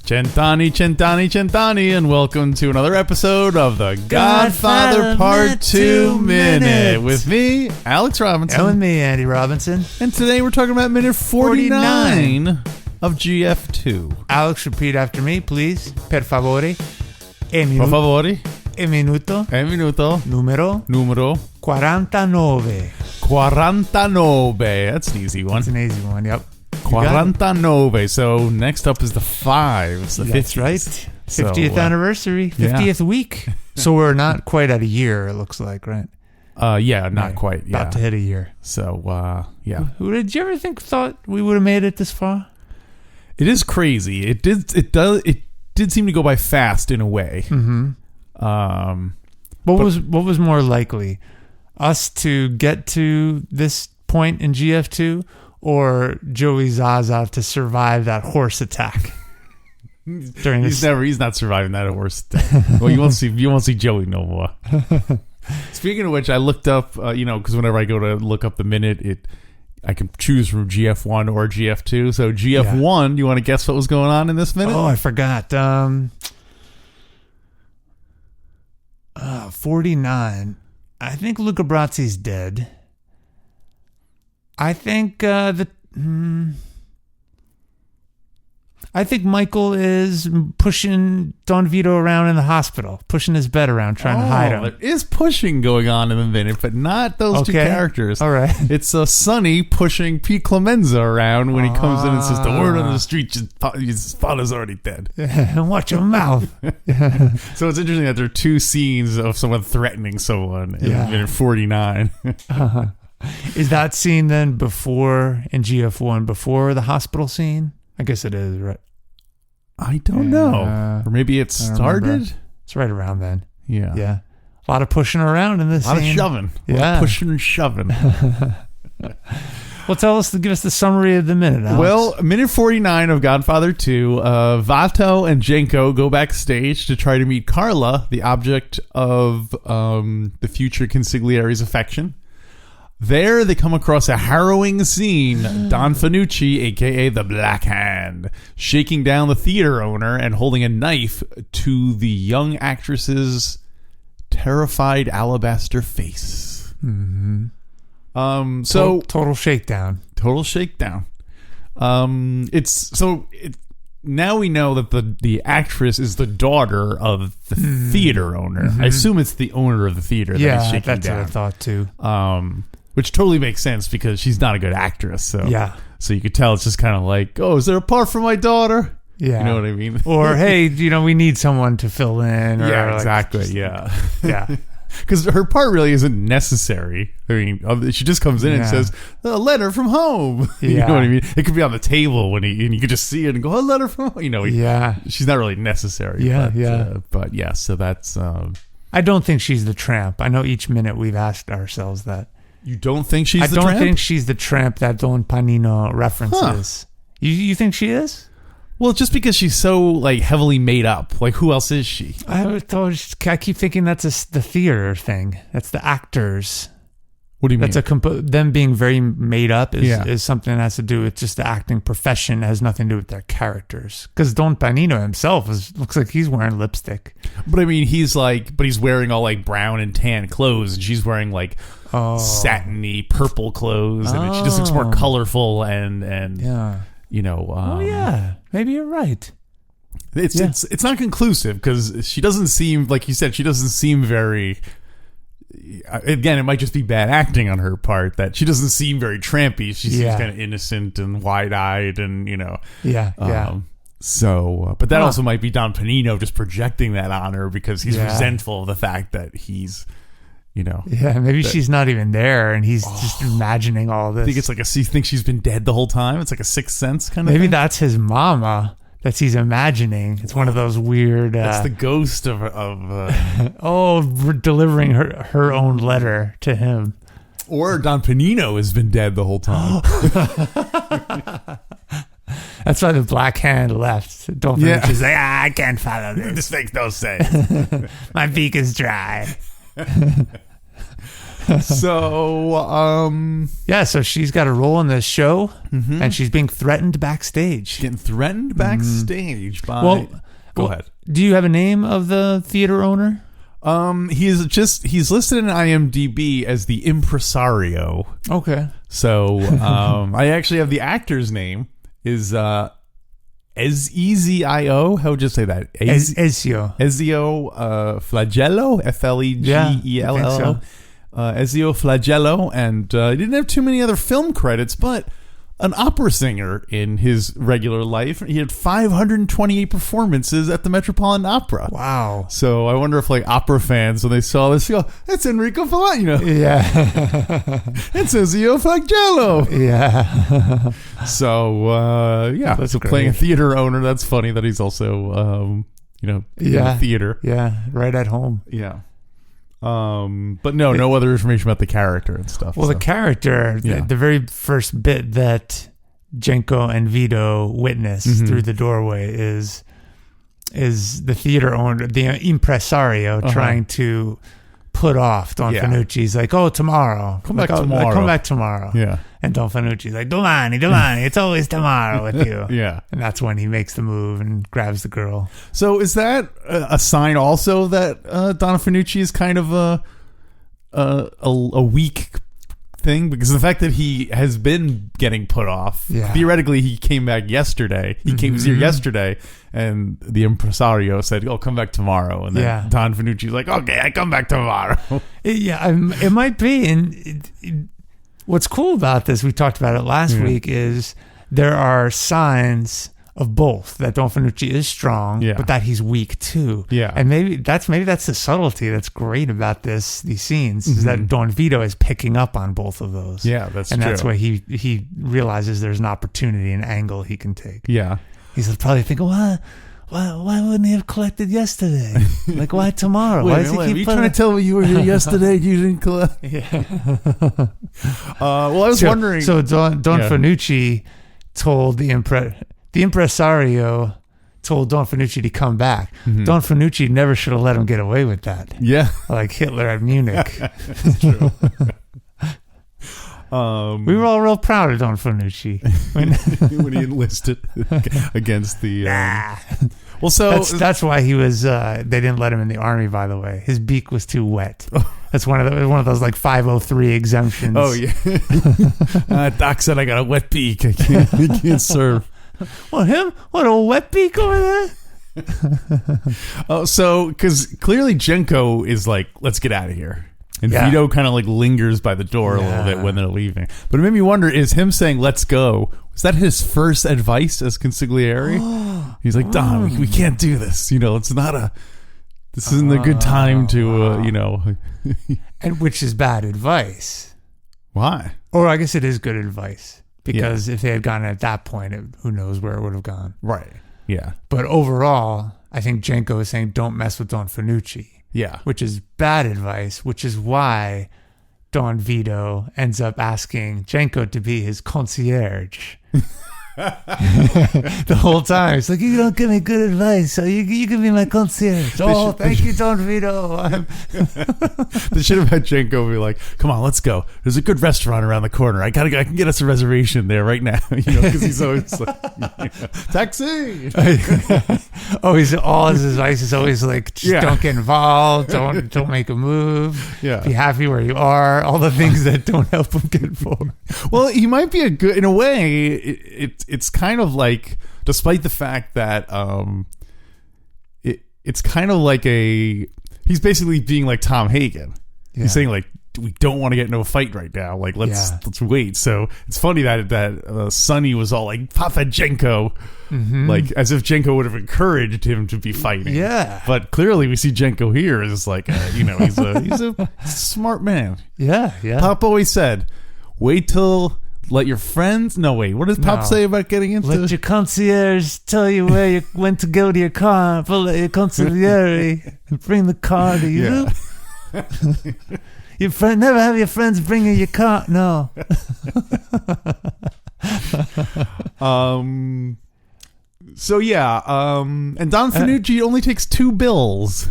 Centani, and welcome to another episode of the Godfather Part II Minute with me, Alex Robinson. And with me, Andy Robinson. And today we're talking about minute 49 of GF2. Alex, repeat after me, please. Per favore. Per favore. E minuto. Numero 49. 49. That's an easy one. That's an easy one, yep. 49. So next up is the fives. The That's 50s. right. 50th anniversary. 50th week. So we're not quite at a year, it looks like, right? Yeah, not quite. Yeah. About to hit a year. So, yeah. Who did you ever thought we would have made it this far? It is crazy. It did seem to go by fast in a way. Mm-hmm. What was more likely? Us to get to this point in GF2 or Joey Zaza to survive that horse attack? He's not surviving that horse attack. Well, you won't see Joey no more. Speaking of which, I looked up, because whenever I go to look up the minute, I can choose from GF1 or GF2. So GF1, you want to guess what was going on in this minute? Oh, I forgot. 49. I think Luca Brazzi's dead. I think I think Michael is pushing Don Vito around in the hospital, pushing his bed around, trying to hide him. There is pushing going on in the minute, but not those two characters. All right. It's Sonny pushing Pete Clemenza around when he comes in and says, "The word on the street, his father's already dead." And watch your mouth. So it's interesting that there are two scenes of someone threatening someone in minute 49. Is that scene then in GF1 before the hospital scene? I guess it is, right? I don't know. Or maybe it started? It's right around then. Yeah. Yeah. A lot of pushing around in this scene. A lot of shoving. Yeah. A lot of pushing and shoving. Well, give us the summary of the minute, Alex. Well, minute 49 of Godfather 2, Vito and Genco go backstage to try to meet Carla, the object of the future consigliare's affection. There, they come across a harrowing scene. Don Fanucci, a.k.a. the Black Hand, shaking down the theater owner and holding a knife to the young actress's terrified alabaster face. Mm-hmm. Total shakedown. Total shakedown. Now we know that the actress is the daughter of the theater owner. Mm-hmm. I assume it's the owner of the theater that he's shaking down. Yeah, that's what I thought too. Which totally makes sense because she's not a good actress. So you could tell it's just kind of like, oh, is there a part for my daughter? Yeah. You know what I mean? Or, hey, we need someone to fill in. Or yeah, exactly. Yeah. Yeah. Because her part really isn't necessary. I mean, she just comes in and says, "A letter from home." You know what I mean? It could be on the table and you could just see it and go, "A letter from home." She's not really necessary. So that's. I don't think she's the tramp. I know each minute we've asked ourselves that. You don't think she's the tramp? I don't think she's the tramp that Don Panino references. Huh. You think she is? Well, just because she's so heavily made up. Who else is she? I keep thinking that's the theater thing. That's the actors. What do you mean? Them being very made up is something that has to do with just the acting profession. It has nothing to do with their characters. Because Don Panino himself looks like he's wearing lipstick. But I mean, he's wearing all brown and tan clothes, and she's wearing satiny purple clothes, and she just looks more colorful and maybe you're right. It's not conclusive because she doesn't seem, like you said, she doesn't seem very. Again, it might just be bad acting on her part that she doesn't seem very trampy. She seems kind of innocent and wide-eyed, and So, but that also might be Don Panino just projecting that on her because he's resentful of the fact that he's, maybe she's not even there, and he's just imagining all this. I think it's he thinks she's been dead the whole time. It's like a Sixth Sense kind of thing. Maybe that's his mama that he's imagining. It's one of those weird. That's the ghost of delivering her own letter to him. Or Don Panino has been dead the whole time. That's why the Black Hand left. Don Fanucci's like, I can't follow this. This makes no sense. My beak is dry. So, so she's got a role in this show, and she's being threatened backstage. getting threatened backstage by... Go ahead. Do you have a name of the theater owner? He's listed in IMDb as the impresario. Okay. So, I actually have the actor's name is Ezio. How would you say that? Ezio. Ezio Flagello, Flegelllo. Ezio Flagello, and he didn't have too many other film credits, but an opera singer in his regular life. He had 528 performances at the Metropolitan Opera. Wow. So I wonder if like opera fans, when they saw this, go, "It's Enrico Flagello." Yeah. It's Ezio Flagello. Yeah. So that's playing a theater owner. That's funny that he's also in the theater. Yeah, right at home. Yeah. But no other information about the character and stuff. Well, the character, the very first bit that Genco and Vito witness through the doorway is the theater owner, the impresario, trying to put off Don Fanucci. He's like, "Oh, tomorrow. Come back tomorrow." Yeah. And Don Fanucci's like, Domani, it's always tomorrow with you. Yeah. And that's when he makes the move and grabs the girl. So is that a sign also that Don Fanucci is kind of a weak thing? Because the fact that he has been getting put off, theoretically he came back yesterday. He was here yesterday, and the impresario said, "Oh, come back tomorrow." And then Don Fanucci's like, "Okay, I come back tomorrow." It might be. And what's cool about this, we talked about it last week, is there are signs of both, that Don Fanucci is strong, but that he's weak too. Yeah. And maybe that's the subtlety that's great about these scenes, is that Don Vito is picking up on both of those. Yeah, that's true. And that's why he realizes there's an opportunity, an angle he can take. Yeah. He's probably thinking, why wouldn't he have collected yesterday? Like, why tomorrow? Why does he keep trying to tell me you were here yesterday and you didn't collect? Yeah. I was wondering. So Don Fanucci told the impresario told Don Fanucci to come back. Don Fanucci never should have let him get away with that. Yeah. Like Hitler at Munich. That's true. We were all real proud of Don Fanucci when he enlisted against the. Well, so that's why he was. They didn't let him in the army. By the way, his beak was too wet. That's one of those like 503 exemptions. Oh yeah. Doc said I got a wet beak. I can't serve. What a wet beak over there. So because clearly Genco is like, let's get out of here. And Vito kind of like lingers by the door a little bit when they're leaving. But it made me wonder, is him saying, "Let's go," was that his first advice as consigliere? He's like, "Don, we can't do this. This isn't a good time to, And which is bad advice. Why? Or I guess it is good advice. Because if they had gone at that point, who knows where it would have gone. Right. Yeah. But overall, I think Genco is saying, don't mess with Don Fanucci. Yeah. Which is bad advice, which is why Don Vito ends up asking Genco to be his concierge. The whole time. It's like, you don't give me good advice, so you can be my concierge. Thank you, Don Vito. They should have had Genco be like, "Come on, let's go. There's a good restaurant around the corner. I can get us a reservation there right now." Because he's always like, "Taxi." All his advice is always like, just don't get involved, don't make a move, be happy where you are, all the things that don't help him get forward. Well, he might be in a way, it's kind of like, despite the fact that it's kind of like he's basically being like Tom Hagen. He's saying like, we don't want to get into a fight right now. Like, let's wait. So it's funny that Sonny was all like, "Papa Genco," like as if Genco would have encouraged him to be fighting. Yeah. But clearly we see Genco here is like, he's a smart man. Yeah. Yeah. Pop always said, wait till. Let your friends. No, wait. What does Pop say about getting into? Let your concierge tell you when to go to your car. But let your concierge bring the car to you. Yeah. Your friend never have your friends bring you your car. No. So yeah, and Don Fanucci only takes 2 bills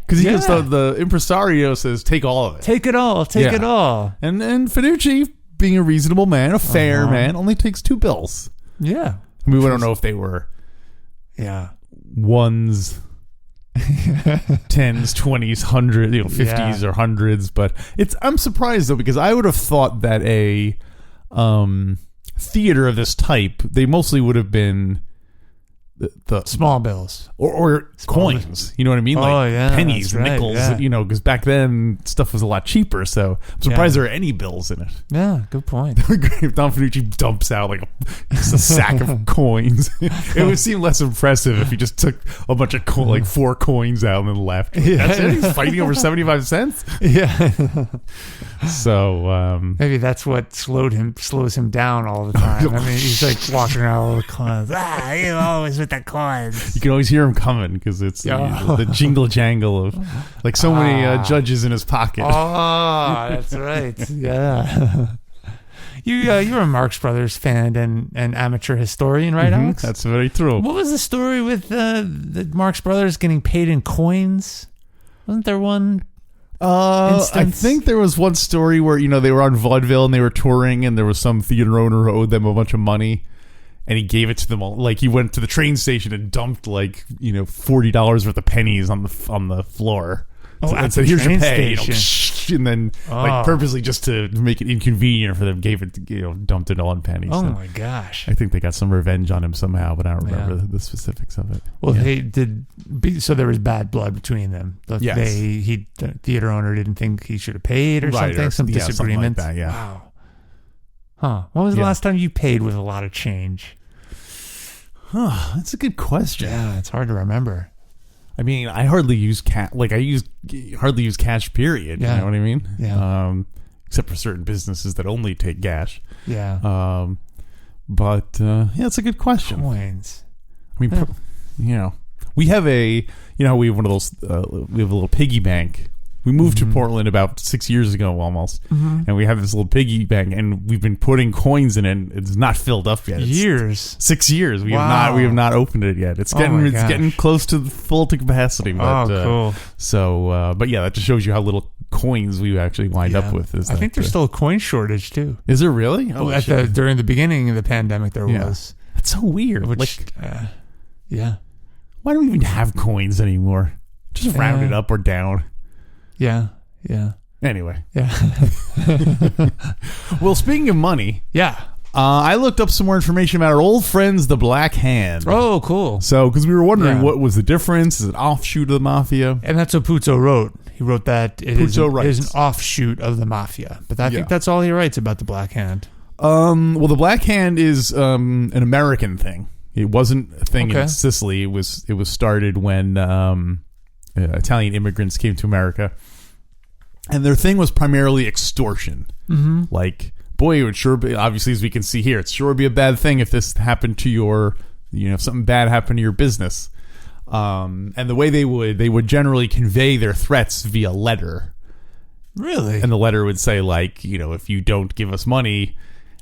because he just the impresario says take all of it, take it all, it all, and Fanucci, being a reasonable man, a fair man, only takes 2 bills. Yeah, I mean, we don't know if they were ones, 10s, 20s, 100s, 50s or 100s, but I'm surprised though because I would have thought that a theater of this type, they mostly would have been the small bills or coins, you know what I mean? Like pennies, nickels, because back then stuff was a lot cheaper. So I'm surprised there are any bills in it. Yeah, good point. If Don Fanucci dumps out like a sack of coins, it would seem less impressive if he just took a bunch of 4 coins out and then left. That's it? He's fighting over 75 cents? Yeah. So maybe that's what slows him down all the time. I mean, he's like walking around all the coins. You always with the coins. You can always hear him coming because it's the jingle jangle of like so many judges in his pocket. Oh, that's right. Yeah. You're a Marx Brothers fan and amateur historian, right, Alex? That's very true. What was the story with the Marx Brothers getting paid in coins? Wasn't there one? I think there was one story where they were on vaudeville and they were touring and there was some theater owner who owed them a bunch of money and he gave it to them all. Like he went to the train station and dumped $40 worth of pennies on the floor. And said, "Here's your pay," and then purposely just to make it inconvenient for them, gave it, dumped it all in pennies. Oh my gosh! I think they got some revenge on him somehow, but I don't remember the specifics of it. Well, they did. So there was bad blood between them. Yes. The theater owner didn't think he should have paid or something. Some disagreement. Something like that, yeah. Wow. Huh? When was the last time you paid with a lot of change? That's a good question. Yeah, it's hard to remember. I mean, I hardly use cash. Hardly use cash. Period. Yeah. You know what I mean? Yeah. Except for certain businesses that only take cash. Yeah. But it's a good question. Coins. I mean, we have we have one of those. We have a little piggy bank. We moved to Portland about 6 years ago, almost, and we have this little piggy bank, and we've been putting coins in it. And it's not filled up yet. Years, 6 years. We have not opened it yet. It's getting close to full to capacity. But, cool. But yeah, that just shows you how little coins we actually wind up with. I think there's still a coin shortage too. Is there really? During the beginning of the pandemic, there was. That's so weird. Yeah. Why do we even have coins anymore? Just round it up or down. Yeah. Anyway. Yeah. Well, speaking of money. Yeah. I looked up some more information about our old friends, the Black Hand. Oh, cool. So, because we were wondering what was the difference? Is it an offshoot of the Mafia? And that's what Puzo wrote. He wrote that it is an offshoot of the Mafia. But I think that's all he writes about the Black Hand. Well, the Black Hand is an American thing. It wasn't a thing in Sicily. It was started when Italian immigrants came to America, and their thing was primarily extortion. Like, boy, it would sure be, obviously, as we can see here, it's sure be a bad thing if this happened to your, if something bad happened to your business. And the way they would generally convey their threats via letter. Really? And the letter would say, like, if you don't give us money.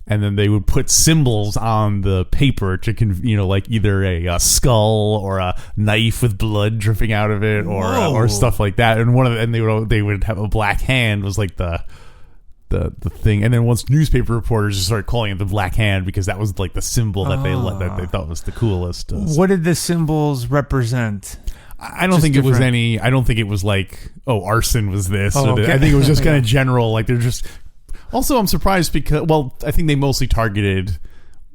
And then they would put symbols on the paper to, like either a skull or a knife with blood dripping out of it, or stuff like that. And they would have a black hand was like the thing. And then once newspaper reporters just started calling it the Black Hand because that was like the symbol that they thought was the coolest. What did the symbols represent? I don't think it was any. I don't think it was like, arson was this. I think it was just kind of general. Like they're just. Also, I'm surprised because, I think they mostly targeted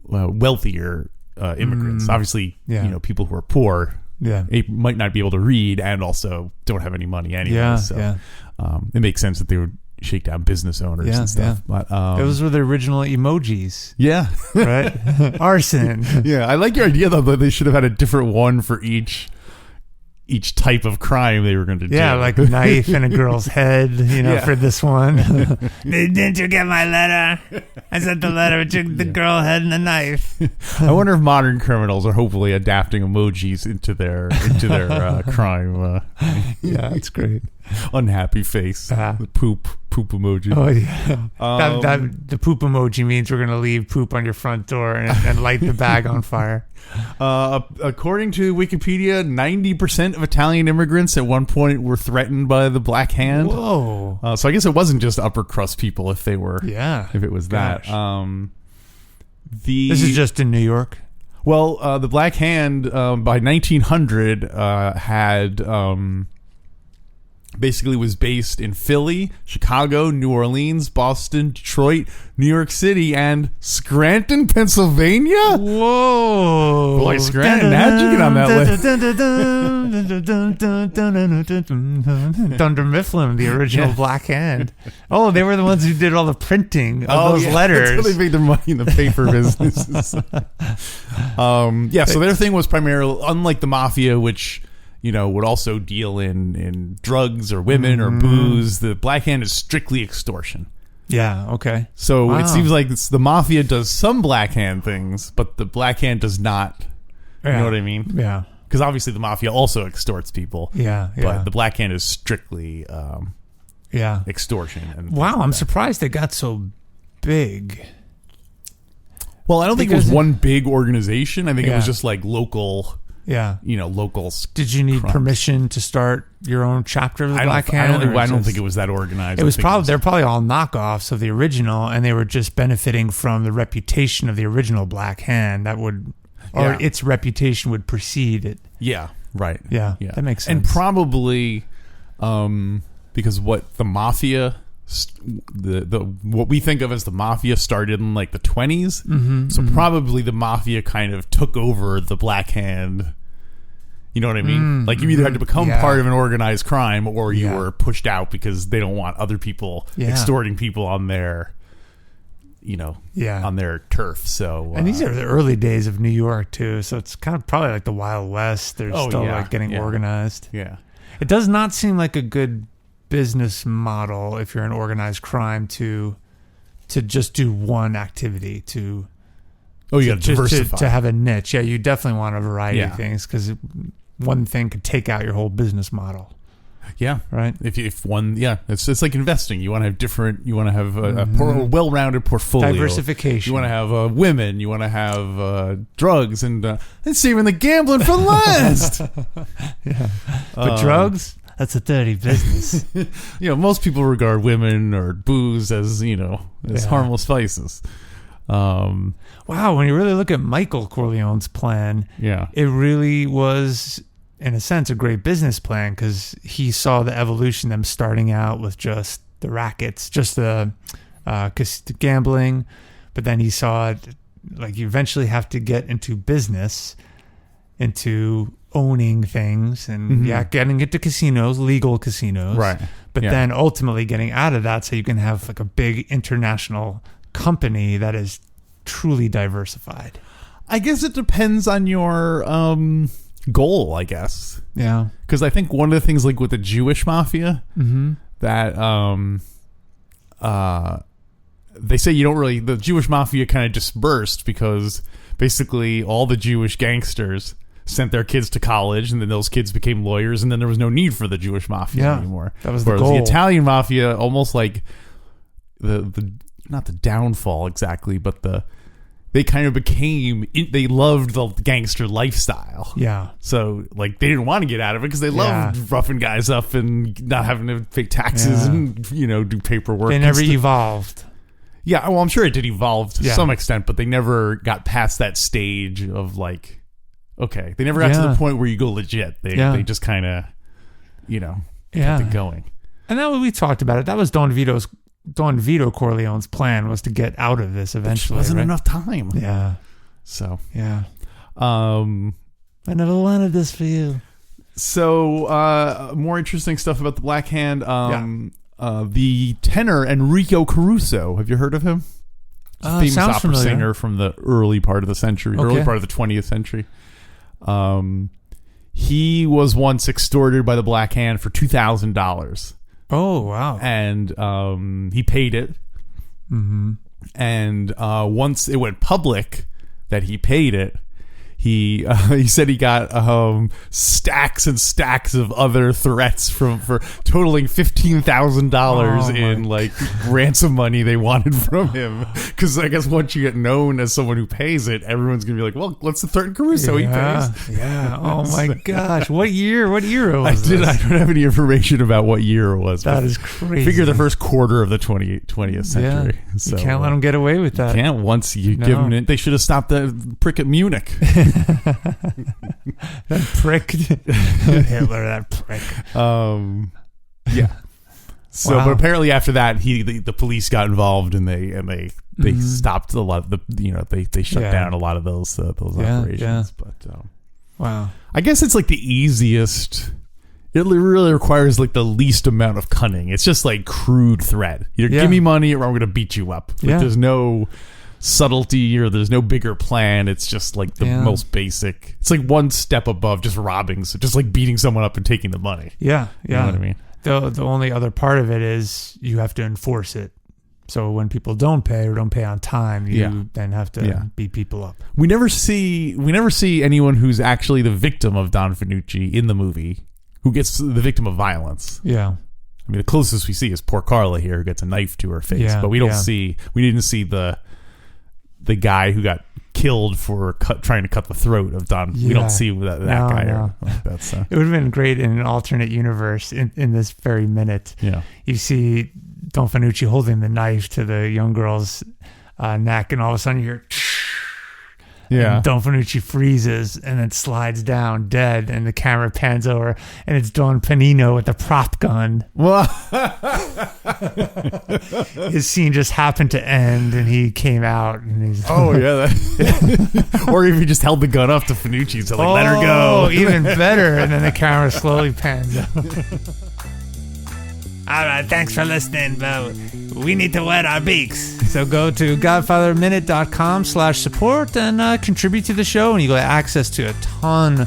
wealthier immigrants. Obviously, people who are poor might not be able to read and also don't have any money anyway. It makes sense that they would shake down business owners and stuff. But those were the original emojis. Yeah. Right? Arson. Yeah. I like your idea, though, that they should have had a different one for each type of crime they were going to do. Yeah, like a knife in a girl's head, for this one. Didn't you get my letter? I sent the letter with the girl head and the knife. I wonder if modern criminals are hopefully adapting emojis into their crime. Yeah, it's great. unhappy face. The poop emoji. Oh yeah. The poop emoji means we're gonna leave poop on your front door and light the bag on fire. According to Wikipedia, 90% of Italian immigrants at one point were threatened by the Black Hand. Whoa. So I guess it wasn't just upper crust people if they were. Yeah. If it was that. This is just in New York. Well, the Black Hand by 1900 had basically was based in Philly, Chicago, New Orleans, Boston, Detroit, New York City, and Scranton, Pennsylvania. Whoa! Boy, Scranton, how'd you get on that list? Dunder Mifflin, the original Black Hand. Oh, they were the ones who did all the printing of those letters. That's how they made their money in the paper businesses. So their thing was primarily, unlike the mafia, which would also deal in drugs or women or booze. The Black Hand is strictly extortion. Yeah, okay. So It seems like the mafia does some Black Hand things, but the Black Hand does not. You know what I mean? Yeah. Because obviously the mafia also extorts people. Yeah. But the Black Hand is strictly extortion. And I'm surprised they got so big. Well, I don't think it was one big organization. I think it was just like local... Yeah, locals. Did you need permission to start your own chapter of the Black Hand? I don't think it was that organized. It was probably they're probably all knockoffs of the original, and they were just benefiting from the reputation of the original Black Hand. Its reputation would precede it. Yeah, right. Yeah, that makes sense. And probably because what the mafia, what we think of as the mafia started in like the 20s. So probably the mafia kind of took over the Black Hand. You know what I mean? Like you either had to become part of an organized crime or you were pushed out because they don't want other people extorting people on their, on their turf. So, and these are the early days of New York too. So it's kind of probably like the Wild West. They're still like getting organized. Yeah. It does not seem like a good business model if you're an organized crime to just do one activity you got to diversify to have a niche. Yeah, you definitely want a variety of things because one thing could take out your whole business model. Yeah, right. If one, it's like investing. You want to have different. You want to have a well-rounded portfolio. Diversification. You want to have women. You want to have drugs and saving the gambling for last. But drugs. That's a dirty business. Most people regard women or booze as harmless vices. Wow, when you really look at Michael Corleone's plan, it really was, in a sense, a great business plan because he saw the evolution, them starting out with just the rackets, just the gambling, but then he saw it like you eventually have to get into business, into owning things and getting into casinos, legal casinos, right? But then ultimately getting out of that so you can have like a big international company that is truly diversified. I guess it depends on your goal, I guess. Yeah, because I think one of the things like with the Jewish mafia that they say the Jewish mafia kind of dispersed because basically all the Jewish gangsters sent their kids to college, and then those kids became lawyers, and then there was no need for the Jewish mafia anymore. That was the goal. The Italian mafia, almost like the not the downfall exactly, but they kind of they loved the gangster lifestyle. Yeah. So like they didn't want to get out of it because they loved roughing guys up and not having to pay taxes and do paperwork. They never evolved. Yeah, well, I'm sure it did evolve to some extent, but they never got past that stage of like. Okay, they never got to the point where you go legit. They just kind of, kept it going. And that we talked about it. That was Don Vito Corleone's plan was to get out of this eventually. There wasn't enough time. Yeah. So I never wanted this for you. So more interesting stuff about the Black Hand. The tenor Enrico Caruso. Have you heard of him? Famous opera singer from the early part of the century, early part of the 20th century. He was once extorted by the Black Hand for $2,000. Oh, wow. And he paid it. And once it went public that he paid it, he said he got stacks and stacks of other threats for totaling $15,000 in like ransom money they wanted from him. Because I guess once you get known as someone who pays it, everyone's gonna be like, well, let's threaten Caruso. He pays. Yeah. Oh my gosh. What year was I don't have any information about what year it was. That is crazy. Figure the first quarter of the 20th century. Yeah. So, you can't let them get away with that. You can't once you give them it. They should have stopped the prick at Munich. That prick. Hitler, that prick. Yeah. So, Wow. but apparently after that, the police got involved and they stopped a lot of they shut down a lot of those operations. Yeah. But Wow. I guess it's like the easiest. It really requires like the least amount of cunning. It's just like crude threat. Either give me money or I'm going to beat you up. Like, there's no subtlety or there's no bigger plan. It's just like the most basic. It's like one step above just robbing, so just like beating someone up and taking the money. Yeah. You know what I mean? The only other part of it is you have to enforce it. So when people don't pay or don't pay on time, you then have to beat people up. We never see anyone who's actually the victim of Don Fanucci in the movie who gets the victim of violence. Yeah. I mean, the closest we see is poor Carla here, who gets a knife to her face. But we didn't see the guy who got killed for trying to cut the throat of Don. We don't see that guy. No. Like that, It would have been great in an alternate universe in this very minute. Yeah. You see Don Fanucci holding the knife to the young girl's neck, and all of a sudden you hear... Yeah. And Don Fanucci freezes and then slides down dead, and the camera pans over, and it's Don Panino with the prop gun. His scene just happened to end, and he came out, and he's or if he just held the gun up to Fanucci to let her go. Oh, even better. And then the camera slowly pans over. All right, thanks for listening, but we need to wet our beaks. So go to godfatherminute.com/support and contribute to the show, and you get access to a ton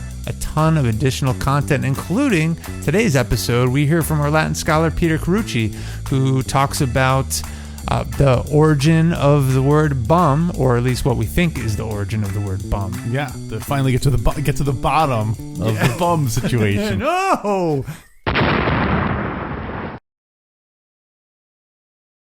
of additional content, including today's episode. We hear from our Latin scholar Peter Carucci, who talks about the origin of the word bum, or at least what we think is the origin of the word bum. Yeah, to finally get to the bottom of the bum situation. No,